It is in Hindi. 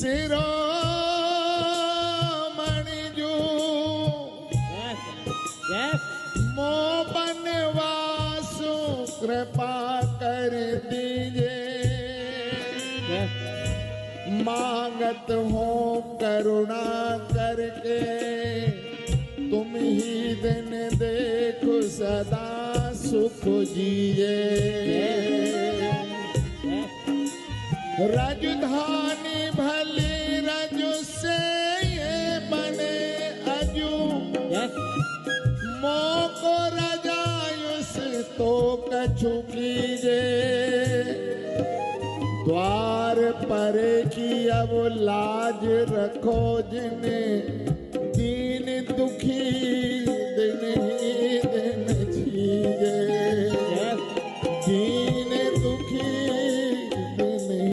शिरोमणि जू मो बनवासु कृपा कर दीजिए। मांगत हो करुणा करके तुम ही दिन देखो सदा सुख जिए। राजधानी भली रजु से ये बने अजू मोको रजायुस तो कछु कीजे। द्वार पर की अब लाज रखो जिन्हें